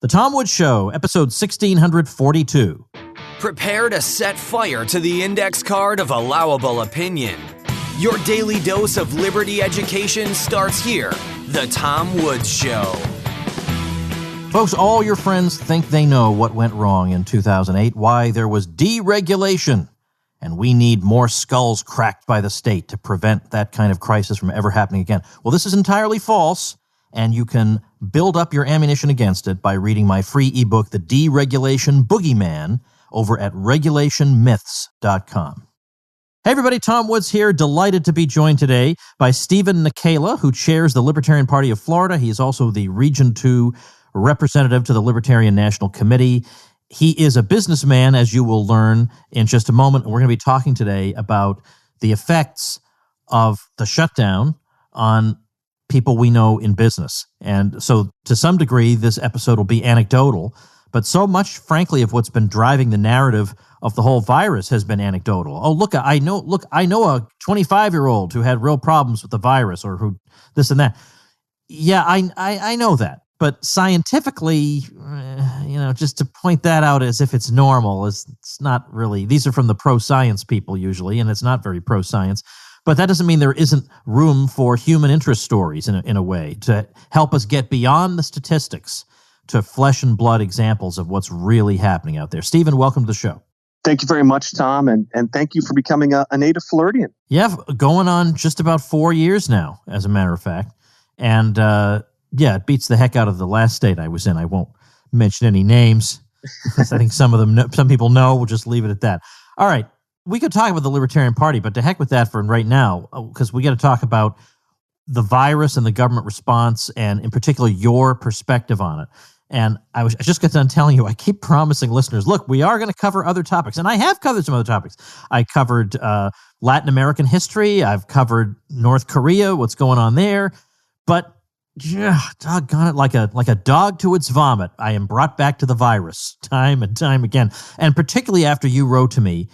The Tom Woods Show, episode 1642. Prepare to set fire to the index card of allowable opinion. Your daily dose of liberty education starts here. The Tom Woods Show. Folks, all your friends think they know what went wrong in 2008, why there was deregulation, and we need more skulls cracked by the state to prevent that kind of crisis from ever happening again. Well, this is entirely false, and you can build up your ammunition against it by reading my free ebook, The Deregulation Boogeyman, over at regulationmyths.com. Hey everybody, Tom Woods here, delighted to be joined today by Stephen Nikala, who chairs the Libertarian Party of Florida. He is also the Region 2 representative to the Libertarian National Committee. He is a businessman, as you will learn in just a moment. We're going to be talking today about the effects of the shutdown on people we know in business. And so to some degree, this episode will be anecdotal, but so much, frankly, of what's been driving the narrative of the whole virus has been anecdotal. Oh, I know a 25-year-old who had real problems with the virus or who this and that. Yeah, I know that. But scientifically, just to point that out as if it's normal, it's not really. These are from the pro-science people usually, and it's not very pro-science. But that doesn't mean there isn't room for human interest stories in a way to help us get beyond the statistics to flesh and blood examples of what's really happening out there. Stephen, welcome to the show. Thank you very much, Tom, and thank you for becoming a native Floridian. Yeah, going on just about 4 years now, as a matter of fact. And it beats the heck out of the last state I was in. I won't mention any names because I think some people know. We'll just leave it at that. All right. We could talk about the Libertarian Party, but to heck with that for right now, because we got to talk about the virus and the government response, and in particular, your perspective on it. And I just got done telling you, I keep promising listeners, look, we are going to cover other topics. And I have covered some other topics. I covered Latin American history. I've covered North Korea, what's going on there. But doggone it, like a dog to its vomit, I am brought back to the virus time and time again. And particularly after you wrote to me,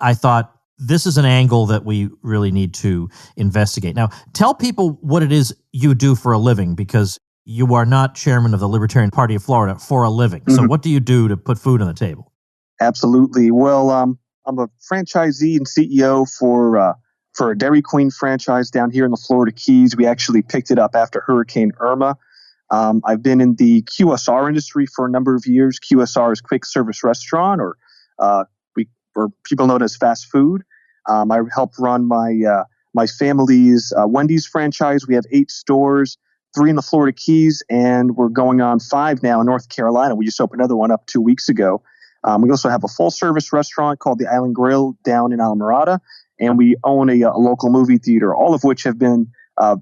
I thought, this is an angle that we really need to investigate. Now, tell people what it is you do for a living, because you are not chairman of the Libertarian Party of Florida for a living. Mm-hmm. So what do you do to put food on the table? Absolutely. Well, I'm a franchisee and CEO for a Dairy Queen franchise down here in the Florida Keys. We actually picked it up after Hurricane Irma. I've been in the QSR industry for a number of years. QSR is quick service restaurant, or people know it as fast food. I help run my family's Wendy's franchise. We have 8 stores, 3 in the Florida Keys, and we're going on 5 now in North Carolina. We just opened another one up 2 weeks ago. We also have a full-service restaurant called the Island Grill down in Alamorada, and we own a local movie theater, all of which have been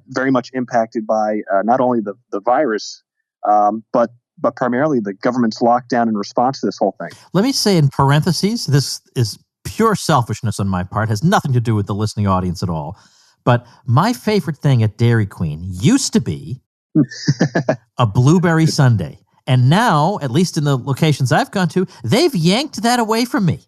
very much impacted by not only the virus, but primarily the government's lockdown in response to this whole thing. Let me say in parentheses, this is pure selfishness on my part, has nothing to do with the listening audience at all. But my favorite thing at Dairy Queen used to be a blueberry sundae. And now, at least in the locations I've gone to, they've yanked that away from me.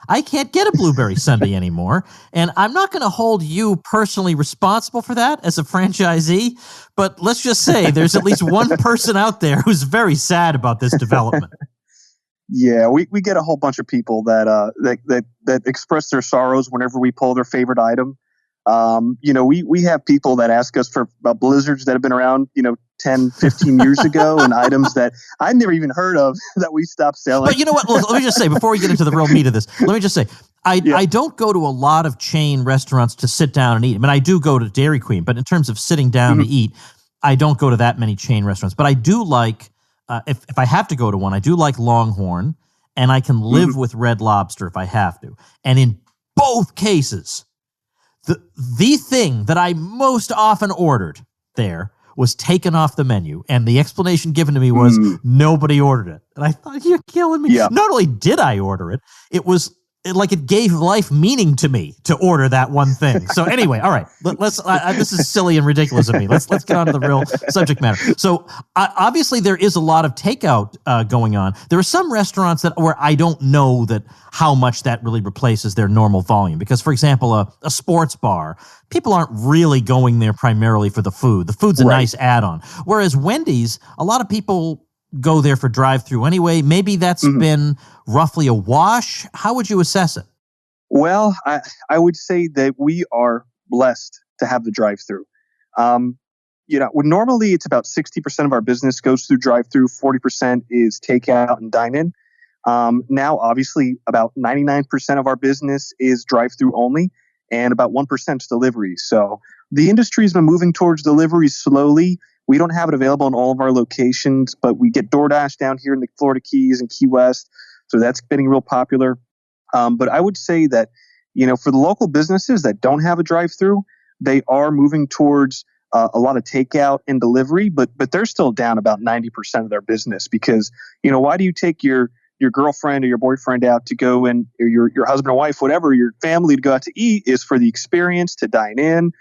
I can't get a blueberry sundae anymore, and I'm not going to hold you personally responsible for that as a franchisee, but let's just say there's at least one person out there who's very sad about this development. Yeah, we get a whole bunch of people that express their sorrows whenever we pull their favorite item. We have people that ask us for blizzards that have been around, 10, 15 years ago, and items that I've never even heard of that we stopped selling. But you know what? Let me just say, before we get into the real meat of this, let me just say, I don't go to a lot of chain restaurants to sit down and eat. I mean, I do go to Dairy Queen, but in terms of sitting down to eat, I don't go to that many chain restaurants. But I do like, if I have to go to one, I do like Longhorn, and I can live with Red Lobster if I have to. And in both cases, the thing that I most often ordered there was taken off the menu, and the explanation given to me was nobody ordered it. And I thought, you're killing me. Yeah. Not only did I order it, it gave life meaning to me to order that one thing. So anyway, all right, let's. This is silly and ridiculous of me. Let's get on to the real subject matter. So obviously there is a lot of takeout going on. There are some restaurants where I don't know how much that really replaces their normal volume. Because, for example, a sports bar, people aren't really going there primarily for the food. The food's a nice add-on. Whereas Wendy's, a lot of people go there for drive-through anyway. Maybe that's been roughly a wash. How would you assess it? Well, I would say that we are blessed to have the drive-through. Normally it's about 60% of our business goes through drive-through, 40% is takeout and dine-in. Now, obviously, about 99% of our business is drive-through only, and about 1% is delivery. So the industry has been moving towards delivery slowly. We don't have it available in all of our locations, but we get DoorDash down here in the Florida Keys and Key West. So that's getting real popular. But I would say that, for the local businesses that don't have a drive-through, they are moving towards a lot of takeout and delivery, but they're still down about 90% of their business because, why do you take your girlfriend or your boyfriend out to go and or your husband or wife, whatever, your family to go out to eat is for the experience, to dine in,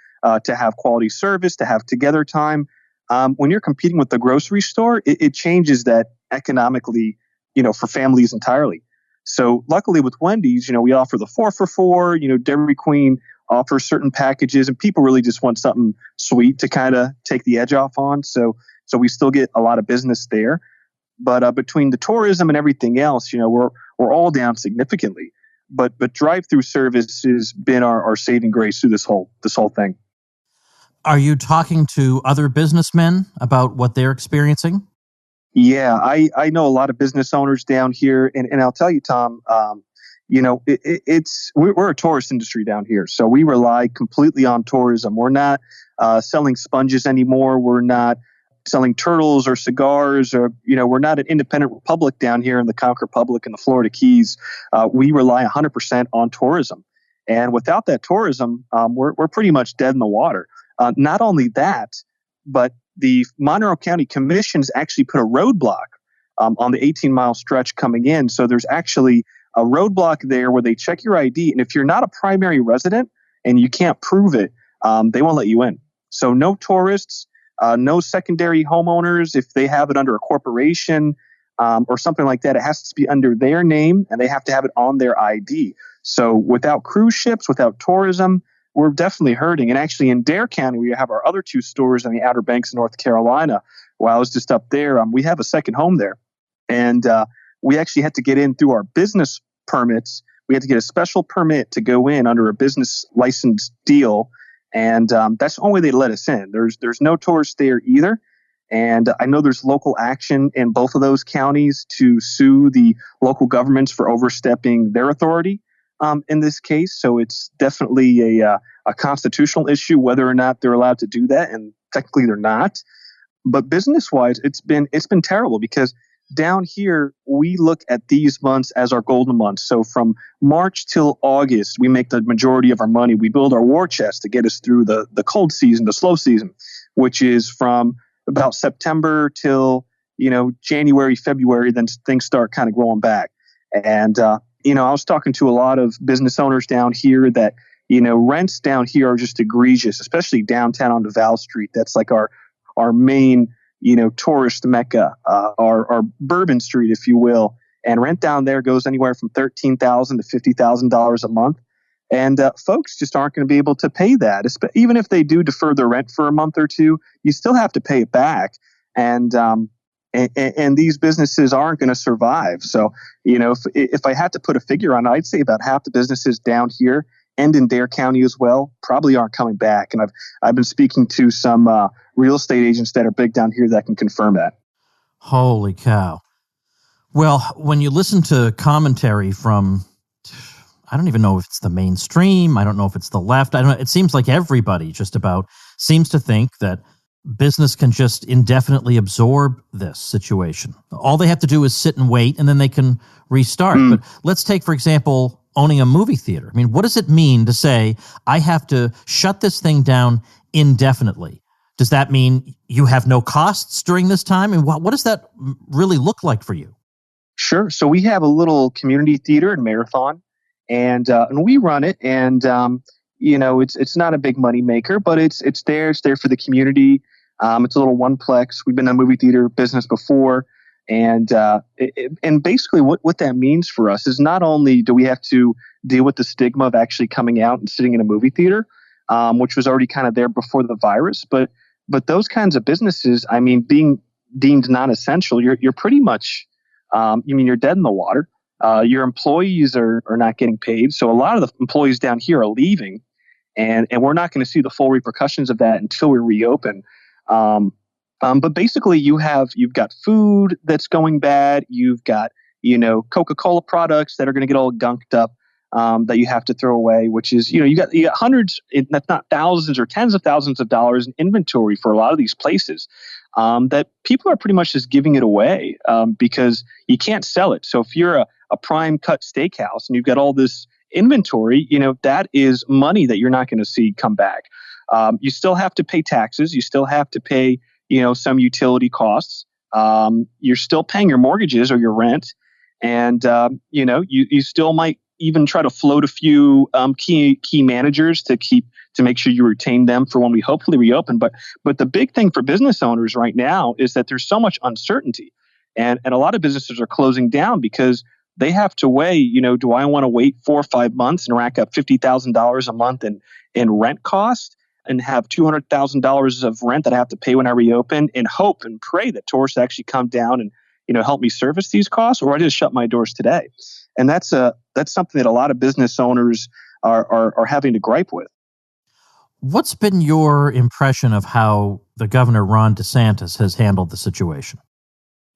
to have quality service, to have together time. When you're competing with the grocery store, it changes that economically, for families entirely. So luckily with Wendy's, we offer the 4 for $4, Dairy Queen offers certain packages and people really just want something sweet to kind of take the edge off on. So we still get a lot of business there. But between the tourism and everything else, we're all down significantly. But drive-through service has been our saving grace through this whole thing. Are you talking to other businessmen about what they're experiencing? Yeah, I know a lot of business owners down here, and I'll tell you, Tom, we're a tourist industry down here, so we rely completely on tourism. We're not selling sponges anymore. We're not selling turtles or cigars, or we're not an independent republic down here in the Conch Republic and the Florida Keys. We rely 100% on tourism, and without that tourism, we're pretty much dead in the water. Not only that, but the Monroe County Commission's actually put a roadblock on the 18-mile stretch coming in. So there's actually a roadblock there where they check your ID. And if you're not a primary resident and you can't prove it, they won't let you in. So no tourists, no secondary homeowners. If they have it under a corporation or something like that, it has to be under their name and they have to have it on their ID. So without cruise ships, without tourism, we're definitely hurting. And actually in Dare County, we have our other 2 stores on the Outer Banks of North Carolina. While I was just up there, we have a second home there. And we actually had to get in through our business permits. We had to get a special permit to go in under a business license deal. And that's the only way they let us in. There's no tourists there either. And I know there's local action in both of those counties to sue the local governments for overstepping their authority. In this case, so it's definitely a constitutional issue whether or not they're allowed to do that, and technically they're not. But business-wise, it's been terrible because down here we look at these months as our golden months. So from March till August, we make the majority of our money. We build our war chest to get us through the cold season, the slow season, which is from about September till January, February. Then things start kind of growing back, and I was talking to a lot of business owners down here that, rents down here are just egregious, especially downtown on Duval Street. That's like our main, tourist mecca, our Bourbon Street, if you will. And rent down there goes anywhere from $13,000 to $50,000 a month. And folks just aren't going to be able to pay that. Even if they do defer their rent for a month or two, you still have to pay it back. And these businesses aren't going to survive. So, if I had to put a figure on it, I'd say about half the businesses down here and in Dare County as well probably aren't coming back. And I've been speaking to some real estate agents that are big down here that can confirm that. Holy cow. Well, when you listen to commentary from, I don't even know if it's the mainstream, I don't know if it's the left, I don't know, it seems like everybody just about seems to think that business can just indefinitely absorb this situation. All they have to do is sit and wait, and then they can restart. But let's take, for example, owning a movie theater. I mean, what does it mean to say, I have to shut this thing down indefinitely? Does that mean you have no costs during this time? And what does that really look like for you? Sure. So we have a little community theater in Marathon, and we run it. And it's not a big money maker, but it's there. It's there for the community. It's a little one-plex. We've been in a movie theater business before. And basically what that means for us is not only do we have to deal with the stigma of actually coming out and sitting in a movie theater, which was already kind of there before the virus, but those kinds of businesses, I mean, being deemed non-essential, you're pretty much, you're dead in the water. Your employees are not getting paid. So a lot of the employees down here are leaving, and we're not going to see the full repercussions of that until we reopen. But basically, you've got food that's going bad. You've got Coca-Cola products that are going to get all gunked up, that you have to throw away. Which is you got hundreds, if not thousands or tens of thousands of dollars in inventory for a lot of these places, that people are pretty much just giving it away, because you can't sell it. So if you're a prime cut steakhouse and you've got all this inventory, that is money that you're not going to see come back. You still have to pay taxes. You still have to pay, some utility costs. You're still paying your mortgages or your rent. And, you still might even try to float a few key managers to make sure you retain them for when we hopefully reopen. But the big thing for business owners right now is that there's so much uncertainty. And a lot of businesses are closing down because they have to weigh, do I want to wait 4 or 5 months and rack up $50,000 a month in rent cost and have $200,000 of rent that I have to pay when I reopen, and hope and pray that tourists actually come down and, help me service these costs, or I just shut my doors today. And that's something that a lot of business owners are having to gripe with. What's been your impression of how the governor, Ron DeSantis, has handled the situation?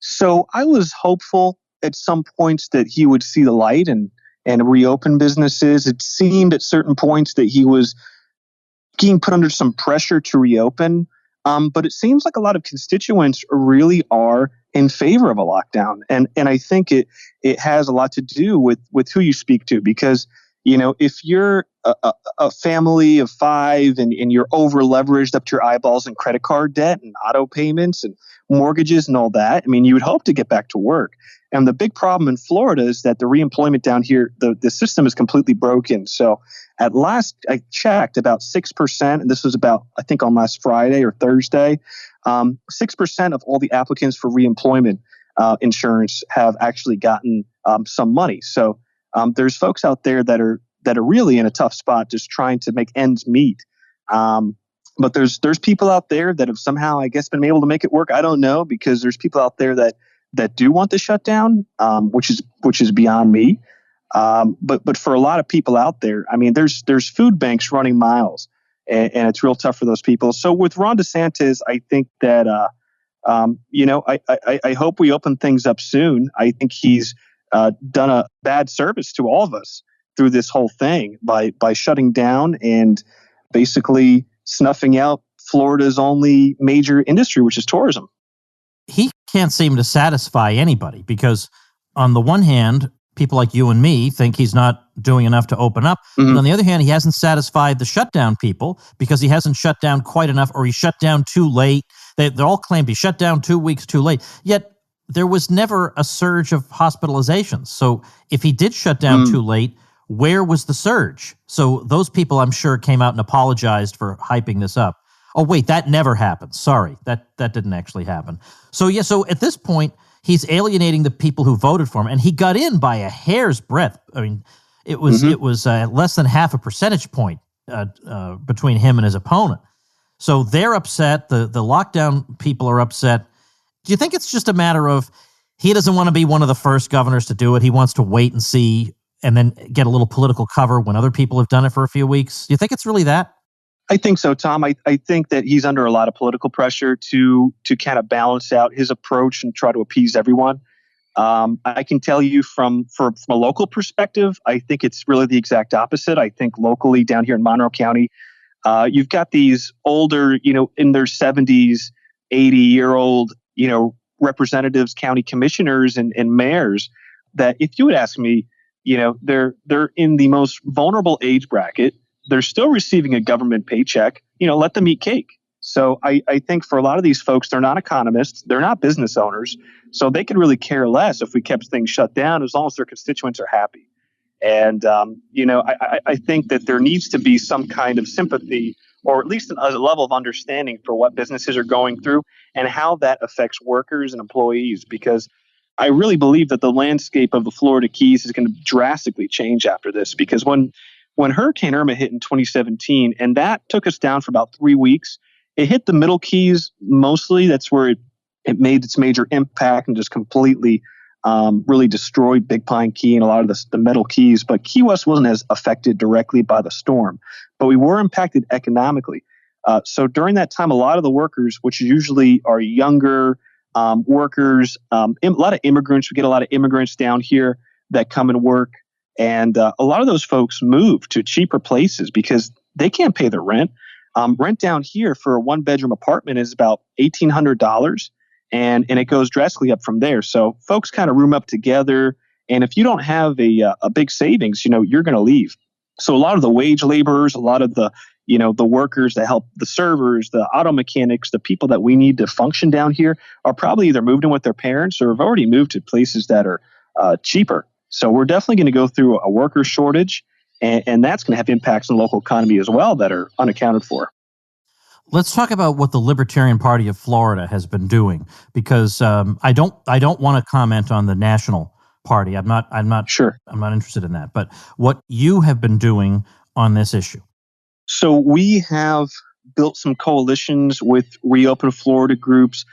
So I was hopeful at some points that he would see the light and reopen businesses. It seemed at certain points that he was being put under some pressure to reopen. But it seems like a lot of constituents really are in favor of a lockdown. And I think it has a lot to do with who you speak to, because, if you're a family of 5 and you're over leveraged up to your eyeballs in credit card debt and auto payments and mortgages and all that, you would hope to get back to work. And the big problem in Florida is that the reemployment down here, the system is completely broken. So at last I checked, about 6%, and this was about, I think, on last Friday or Thursday, 6% of all the applicants for reemployment insurance have actually gotten some money. So there's folks out there that are really in a tough spot, just trying to make ends meet. But there's people out there that have somehow, I guess, been able to make it work. I don't know, because there's people out there that do want the shutdown, which is beyond me. But for a lot of people out there, there's food banks running miles, and it's real tough for those people. So with Ron DeSantis, I think that I hope we open things up soon. I think he's done a bad service to all of us through this whole thing by shutting down and basically snuffing out Florida's only major industry, which is tourism. He can't seem to satisfy anybody, because on the one hand, people like you and me think he's not doing enough to open up. Mm-hmm. But on the other hand, he hasn't satisfied the shutdown people, because he hasn't shut down quite enough, or he shut down too late. They all claim he shut down 2 weeks too late. Yet there was never a surge of hospitalizations. So if he did shut down too late, where was the surge? So those people, I'm sure, came out and apologized for hyping this up. Oh, wait, that never happened. Sorry, that didn't actually happen. So at this point, he's alienating the people who voted for him, and he got in by a hair's breadth. It was less than half a percentage point between him and his opponent. So they're upset. The lockdown people are upset. Do you think it's just a matter of he doesn't want to be one of the first governors to do it? He wants to wait and see, and then get a little political cover when other people have done it for a few weeks? Do you think it's really that? I think so, Tom. I think that he's under a lot of political pressure to kind of balance out his approach and try to appease everyone. I can tell you from a local perspective, I think it's really the exact opposite. I think locally down here in Monroe County, you've got these older, in their 70s, 80-year-old, representatives, county commissioners, and mayors that, if you would ask me, they're in the most vulnerable age bracket. They're still receiving a government paycheck. Let them eat cake. So I think for a lot of these folks, they're not economists. They're not business owners. So they could really care less if we kept things shut down, as long as their constituents are happy. And, I think that there needs to be some kind of sympathy, or at least a level of understanding for what businesses are going through and how that affects workers and employees, because I really believe that the landscape of the Florida Keys is going to drastically change after this. Because when Hurricane Irma hit in 2017, and that took us down for about 3 weeks, it hit the Middle Keys mostly. That's where it made its major impact and just completely really destroyed Big Pine Key and a lot of the metal keys. But Key West wasn't as affected directly by the storm, but we were impacted economically. So during that time, a lot of the workers, which usually are younger workers, a lot of immigrants, we get a lot of immigrants down here that come and work. And a lot of those folks move to cheaper places because they can't pay their rent. Rent down here for a one-bedroom apartment is about $1,800, and it goes drastically up from there. So folks kind of room up together, and if you don't have a big savings, you're going to leave. So a lot of the wage laborers, a lot of the the workers that help, the servers, the auto mechanics, the people that we need to function down here are probably either moved in with their parents or have already moved to places that are cheaper. So we're definitely going to go through a worker shortage, and that's going to have impacts on the local economy as well that are unaccounted for. Let's talk about what the Libertarian Party of Florida has been doing, because I don't want to comment on the national party. I'm not sure. I'm not interested in that. But what you have been doing on this issue. So we have built some coalitions with Reopen Florida groups.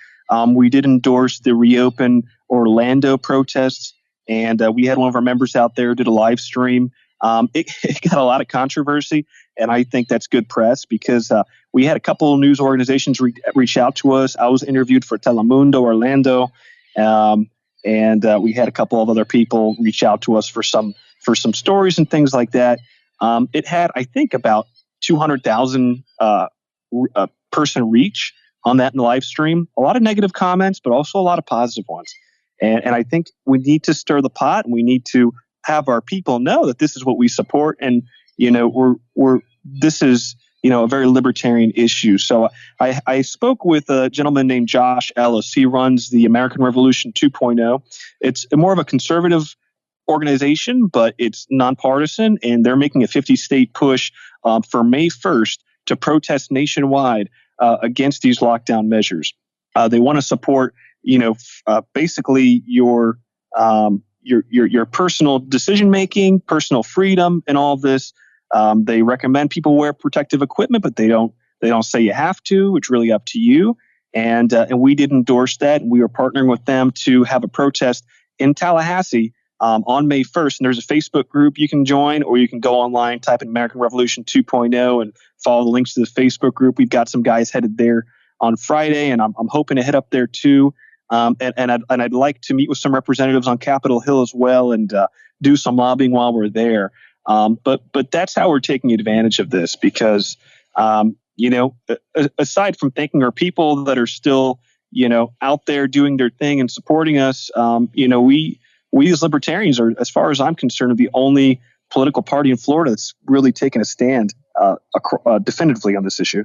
We did endorse the Reopen Orlando protests, and we had one of our members out there did a live stream. It got a lot of controversy, and I think that's good press because we had a couple of news organizations reach out to us. I was interviewed for Telemundo Orlando, and we had a couple of other people reach out to us for some stories and things like that. It had, I think, about 200,000 person reach on that in the live stream. A lot of negative comments, but also a lot of positive ones. And I think we need to stir the pot, and we need to have our people know that this is what we support, and this is a very libertarian issue. So I spoke with a gentleman named Josh Ellis. He runs the American Revolution 2.0. It's more of a conservative organization, but it's nonpartisan, and they're making a 50-state push for May 1st to protest nationwide against these lockdown measures. They want to support, basically your personal decision making, personal freedom, and all of this. They recommend people wear protective equipment, but they don't say you have to. It's really up to you. And we did endorse that, and we are partnering with them to have a protest in Tallahassee on May 1st. And there's a Facebook group you can join, or you can go online, type in American Revolution 2.0 and follow the links to the Facebook group. We've got some guys headed there on Friday, and I'm hoping to head up there too. And I'd like to meet with some representatives on Capitol Hill as well and do some lobbying while we're there. But that's how we're taking advantage of this because, aside from thanking our people that are still, out there doing their thing and supporting us, we as libertarians are, as far as I'm concerned, the only political party in Florida that's really taken a stand definitively on this issue.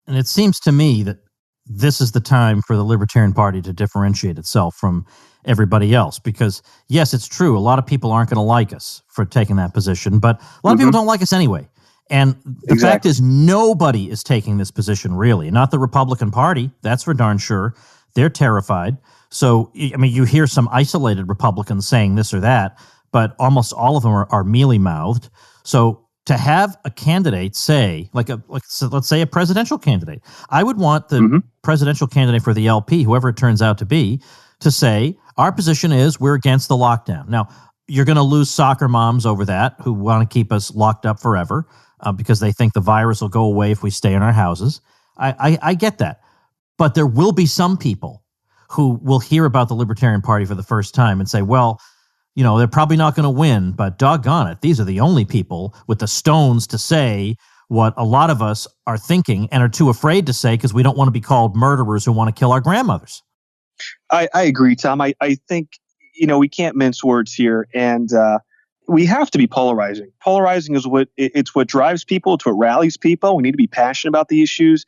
And it seems to me that this is the time for the Libertarian Party to differentiate itself from everybody else. Because, yes, it's true, a lot of people aren't going to like us for taking that position, but a lot of people don't like us anyway. And the fact is, nobody is taking this position, really. Not the Republican Party, that's for darn sure. They're terrified. So, I mean, you hear some isolated Republicans saying this or that, but almost all of them are mealy-mouthed. So to have a candidate say, so let's say a presidential candidate, I would want the presidential candidate for the LP, whoever it turns out to be, to say, our position is we're against the lockdown. Now, you're going to lose soccer moms over that who want to keep us locked up forever because they think the virus will go away if we stay in our houses. I get that. But there will be some people who will hear about the Libertarian Party for the first time and say, well, they're probably not going to win, but doggone it, these are the only people with the stones to say what a lot of us are thinking and are too afraid to say because we don't want to be called murderers who want to kill our grandmothers. I agree, Tom. I think, we can't mince words here, and we have to be polarizing. Polarizing is what drives people. It's what rallies people. We need to be passionate about the issues.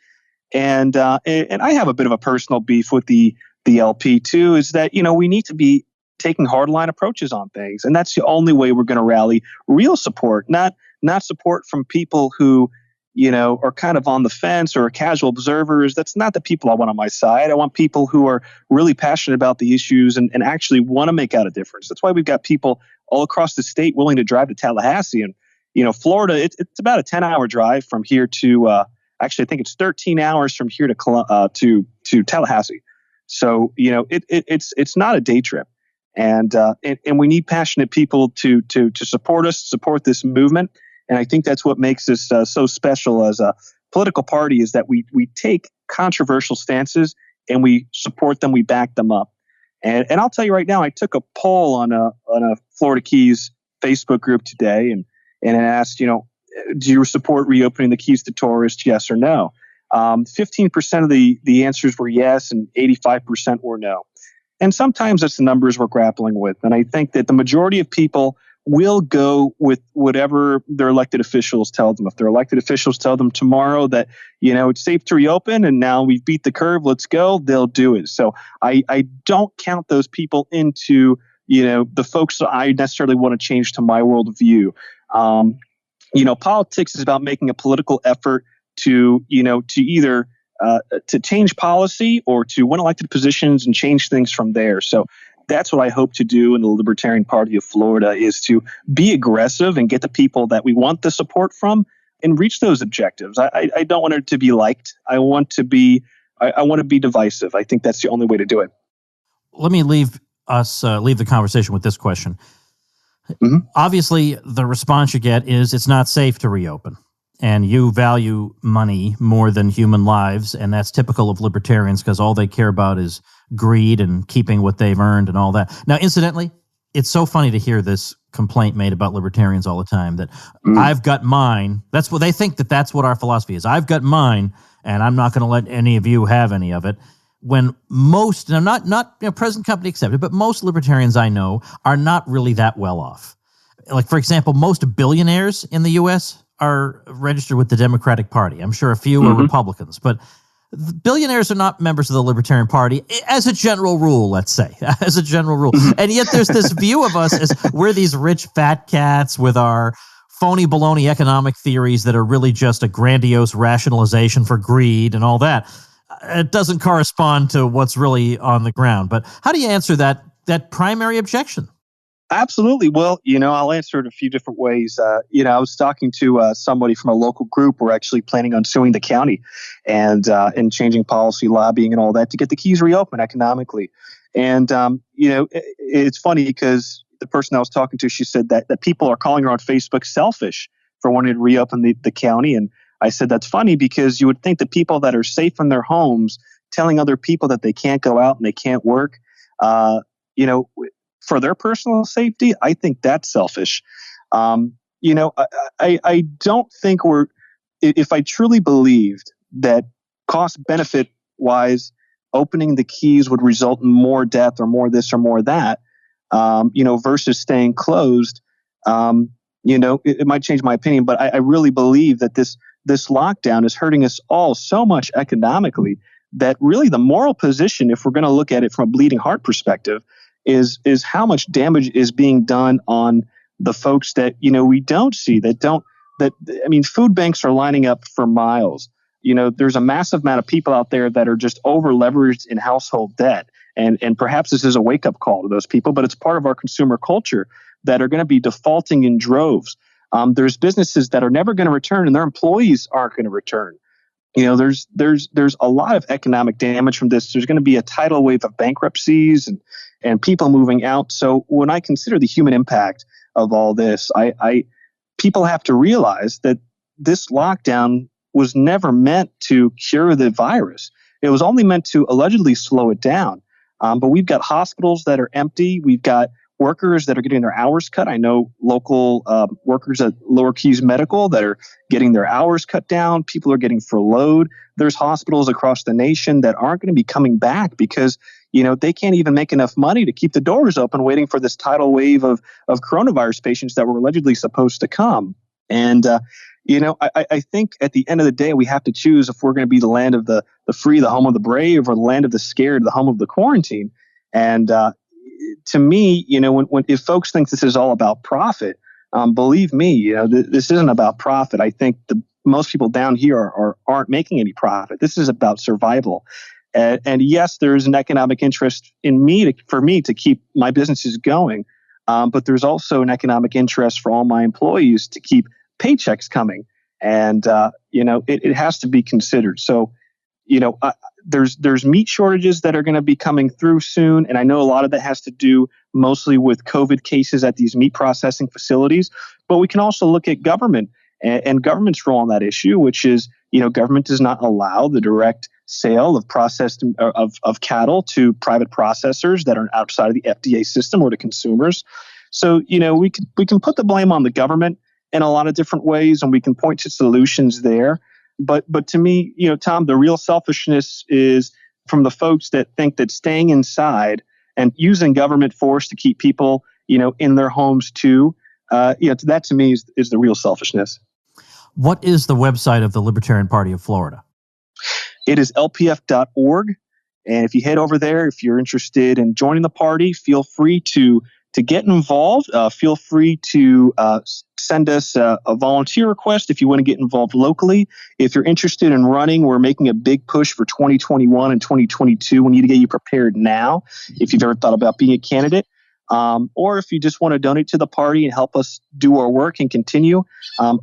And I have a bit of a personal beef with the LP too, is that, we need to be taking hardline approaches on things. And that's the only way we're going to rally real support, not support from people who, are kind of on the fence or casual observers. That's not the people I want on my side. I want people who are really passionate about the issues and actually want to make out a difference. That's why we've got people all across the state willing to drive to Tallahassee. And, Florida, it's about a 10-hour drive from here to, actually, I think it's 13 hours from here to Tallahassee. So, it's not a day trip. And we need passionate people to support us, support this movement. And I think that's what makes us so special as a political party, is that we take controversial stances and we support them, we back them up. And I'll tell you right now, I took a poll on a Florida Keys Facebook group today, and I asked, do you support reopening the Keys to tourists, yes or no? 15% of the answers were yes, and 85% were no. And sometimes that's the numbers we're grappling with. And I think that the majority of people will go with whatever their elected officials tell them. If their elected officials tell them tomorrow that, it's safe to reopen and now we've beat the curve, let's go, they'll do it. So I don't count those people into, the folks that I necessarily want to change to my worldview. Politics is about making a political effort to either to change policy or to win elected positions and change things from there. So that's what I hope to do in the Libertarian Party of Florida, is to be aggressive and get the people that we want the support from and reach those objectives. I don't want it to be liked. I want to be divisive. I think that's the only way to do it. Let me leave the conversation with this question. Mm-hmm. Obviously, the response you get is it's not safe to reopen. And you value money more than human lives, and that's typical of libertarians because all they care about is greed and keeping what they've earned and all that. Now, incidentally, it's so funny to hear this complaint made about libertarians all the time that I've got mine. That's what they think, that's what our philosophy is. I've got mine, and I'm not going to let any of you have any of it. When most, and I'm not present company accepted, but most libertarians I know are not really that well off. Like, for example, most billionaires in the U.S. are registered with the Democratic Party. I'm sure a few are Republicans, but billionaires are not members of the Libertarian Party as a general rule, let's say, as a general rule. And yet there's this view of us as we're these rich fat cats with our phony baloney economic theories that are really just a grandiose rationalization for greed and all that. It doesn't correspond to what's really on the ground. But how do you answer that primary objection? Absolutely. Well, I'll answer it a few different ways. I was talking to somebody from a local group. We're actually planning on suing the county and changing policy, lobbying and all that to get the Keys reopened economically. And, it's funny because the person I was talking to, she said that people are calling her on Facebook selfish for wanting to reopen the county. And I said, that's funny because you would think that people that are safe in their homes telling other people that they can't go out and they can't work, for their personal safety, I think that's selfish. I don't think if I truly believed that cost benefit wise, opening the Keys would result in more death or more this or more that, versus staying closed, it might change my opinion, but I really believe that this lockdown is hurting us all so much economically that really the moral position, if we're going to look at it from a bleeding heart perspective, is how much damage is being done on the folks that, we don't see, food banks are lining up for miles. There's a massive amount of people out there that are just over leveraged in household debt. And perhaps this is a wake up call to those people, but it's part of our consumer culture that are going to be defaulting in droves. There's businesses that are never going to return and their employees aren't going to return. There's a lot of economic damage from this. There's going to be a tidal wave of bankruptcies and people moving out. So when I consider the human impact of all this, people have to realize that this lockdown was never meant to cure the virus. It was only meant to allegedly slow it down. But we've got hospitals that are empty. We've got workers that are getting their hours cut. I know local workers at Lower Keys Medical that are getting their hours cut down. People are getting furloughed. There's hospitals across the nation that aren't going to be coming back because, they can't even make enough money to keep the doors open waiting for this tidal wave of coronavirus patients that were allegedly supposed to come. And, I think at the end of the day, we have to choose if we're going to be the land of the free, the home of the brave, or the land of the scared, the home of the quarantine. And, to me, if folks think this is all about profit, believe me, this isn't about profit. I think most people down here aren't making any profit. This is about survival. And yes, there is an economic interest in for me to keep my businesses going. But there's also an economic interest for all my employees to keep paychecks coming. And, it has to be considered. So, there's meat shortages that are going to be coming through soon, and I know a lot of that has to do mostly with COVID cases at these meat processing facilities. But we can also look at government and government's role on that issue, which is, government does not allow the direct sale of processed of cattle to private processors that are outside of the FDA system or to consumers. So, we can put the blame on the government in a lot of different ways, and we can point to solutions there. But to me, Tom, the real selfishness is from the folks that think that staying inside and using government force to keep people, in their homes too. That to me is the real selfishness. What is the website of the Libertarian Party of Florida? It is lpf.org. And if you head over there, if you're interested in joining the party, feel free to get involved. Feel free to send us a volunteer request if you want to get involved locally. If you're interested in running, we're making a big push for 2021 and 2022. We need to get you prepared now if you've ever thought about being a candidate. Or if you just want to donate to the party and help us do our work and continue,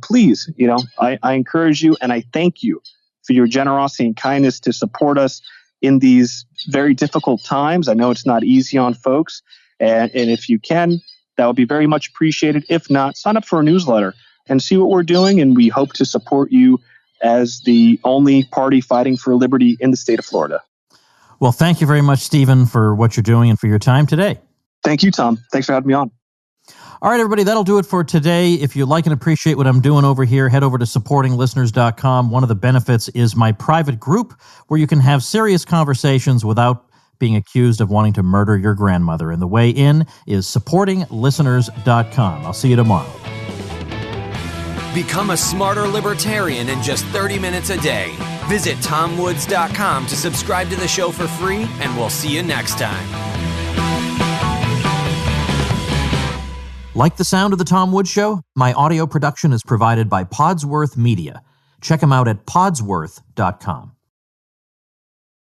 please, I encourage you and I thank you for your generosity and kindness to support us in these very difficult times. I know it's not easy on folks. And if you can, that would be very much appreciated. If not, sign up for a newsletter and see what we're doing. And we hope to support you as the only party fighting for liberty in the state of Florida. Well, thank you very much, Stephen, for what you're doing and for your time today. Thank you, Tom. Thanks for having me on. All right, everybody, that'll do it for today. If you like and appreciate what I'm doing over here, head over to supportinglisteners.com. One of the benefits is my private group where you can have serious conversations without being accused of wanting to murder your grandmother. And the way in is supportinglisteners.com. I'll see you tomorrow. Become a smarter libertarian in just 30 minutes a day. Visit tomwoods.com to subscribe to the show for free, and we'll see you next time. Like the sound of The Tom Woods Show? My audio production is provided by Podsworth Media. Check them out at podsworth.com.